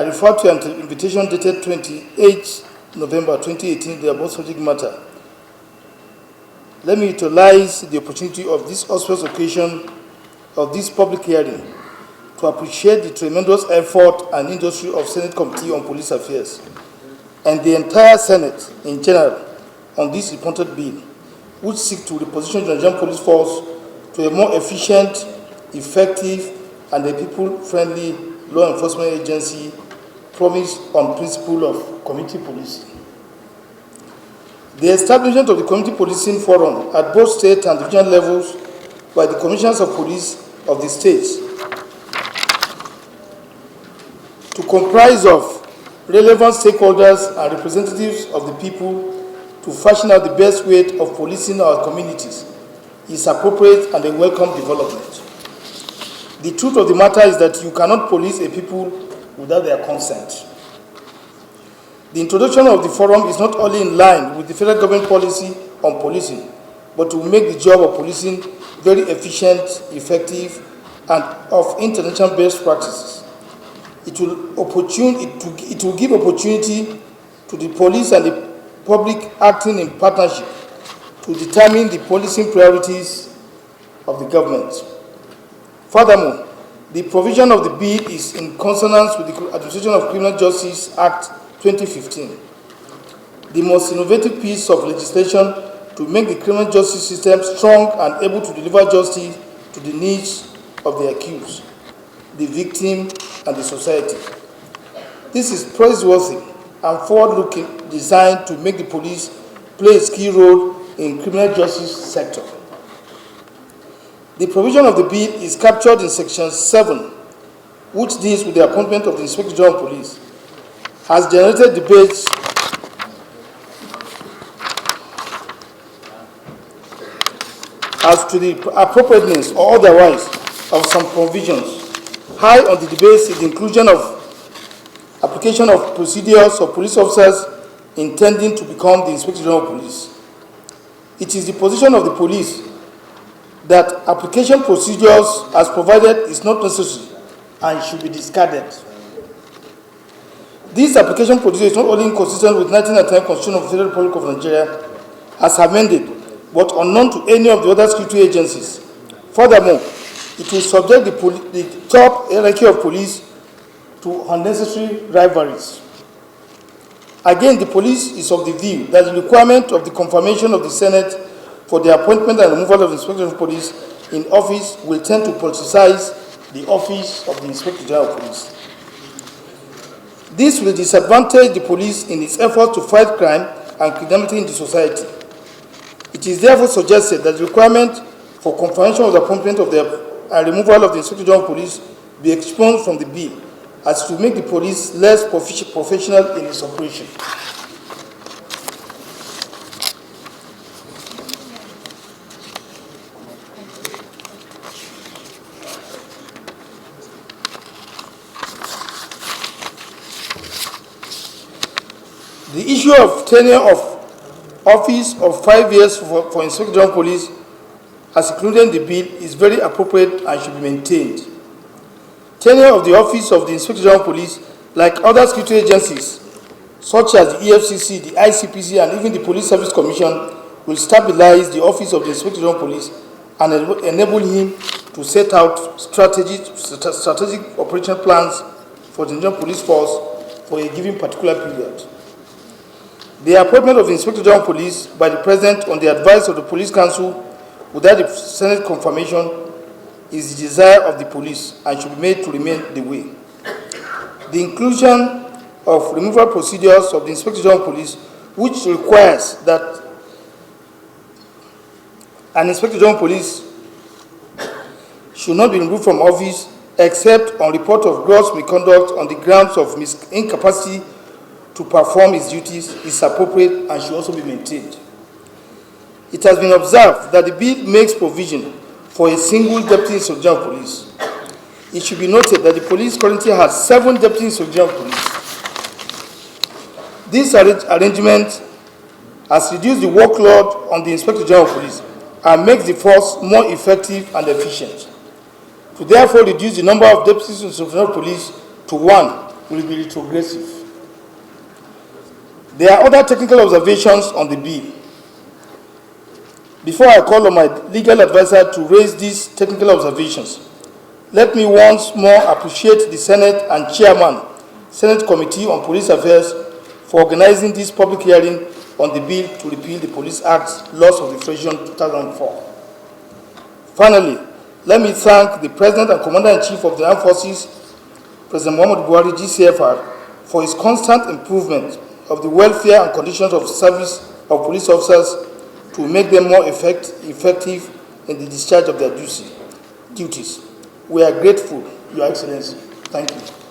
I refer to an invitation dated 28 November 2018, the above subject matter. Let me utilize the opportunity of this auspicious occasion of this public hearing to appreciate the tremendous effort and industry of Senate Committee on Police Affairs and the entire Senate in general on this important bill, which seeks to reposition the Nigerian Police Force to a more efficient, effective, and a people-friendly law enforcement agency promised on principle of community policing. The establishment of the Community Policing Forum at both state and regional levels by the Commissioners of Police of the states to comprise of relevant stakeholders and representatives of the people to fashion out the best way of policing our communities is appropriate and a welcome development. The truth of the matter is that you cannot police a people without their consent. The introduction of the forum is not only in line with the federal government policy on policing, but will make the job of policing very efficient, effective, and of international best practices. It will give opportunity to the police and the public acting in partnership to determine the policing priorities of the government. Furthermore, the provision of the bill is in consonance with the Administration of Criminal Justice Act 2015, the most innovative piece of legislation to make the criminal justice system strong and able to deliver justice to the needs of the accused, the victim, and the society. This is praiseworthy and forward-looking, designed to make the police play a key role in criminal justice sector. The provision of the bill is captured in Section 7, which deals with the appointment of the Inspector General of Police, has generated debates as to the appropriateness or otherwise of some provisions. High on the debates is the inclusion of application of procedures of police officers intending to become the Inspector General of Police. It is the position of the police that application procedures as provided is not necessary and should be discarded. This application procedure is not only inconsistent with 1999 Constitution of the Federal Republic of Nigeria as amended, but unknown to any of the other security agencies. Furthermore, it will subject the top hierarchy of police to unnecessary rivalries. Again, the police is of the view that the requirement of the confirmation of the Senate for the appointment and removal of the Inspector of Police in office will tend to politicize the office of the Inspector General of Police. This will disadvantage the police in its effort to fight crime and criminality in the society. It is therefore suggested that the requirement for confirmation of the appointment of and removal of the Inspector General of Police be expunged from the bill, as to make the police less professional in its operation. The issue of tenure of office of 5 years for Inspector General of Police, as included in the bill, is very appropriate and should be maintained. Tenure of the office of the Inspector General of Police, like other security agencies, such as the EFCC, the ICPC, and even the Police Service Commission, will stabilize the office of the Inspector General of Police and enable him to set out strategic operation plans for the Nigerian Police Force for a given particular period. The appointment of the Inspector General of Police by the President on the advice of the Police Council without the Senate confirmation is the desire of the police and should be made to remain the way. The inclusion of removal procedures of the Inspector General of Police, which requires that an Inspector General of Police should not be removed from office except on report of gross misconduct on the grounds of incapacity to perform his duties, is appropriate and should also be maintained. It has been observed that the bill makes provision for a single Deputy Inspector General of Police. It should be noted that the police currently has 7 Deputy Inspector General of Police. This arrangement has reduced the workload on the Inspector General of Police and makes the force more effective and efficient. To therefore reduce the number of Deputy Inspector General of Police to 1 will be retrogressive. There are other technical observations on the bill. Before I call on my legal advisor to raise these technical observations, let me once more appreciate the Senate and Chairman, Senate Committee on Police Affairs, for organizing this public hearing on the bill to repeal the Police Act, Laws of the Federation 2004. Finally, let me thank the President and Commander-in-Chief of the Armed Forces, President Muhammadu Buhari, GCFR, for his constant improvement of the welfare and conditions of service of police officers to make them more effective in the discharge of their duties. We are grateful, Your Excellency. Thank you.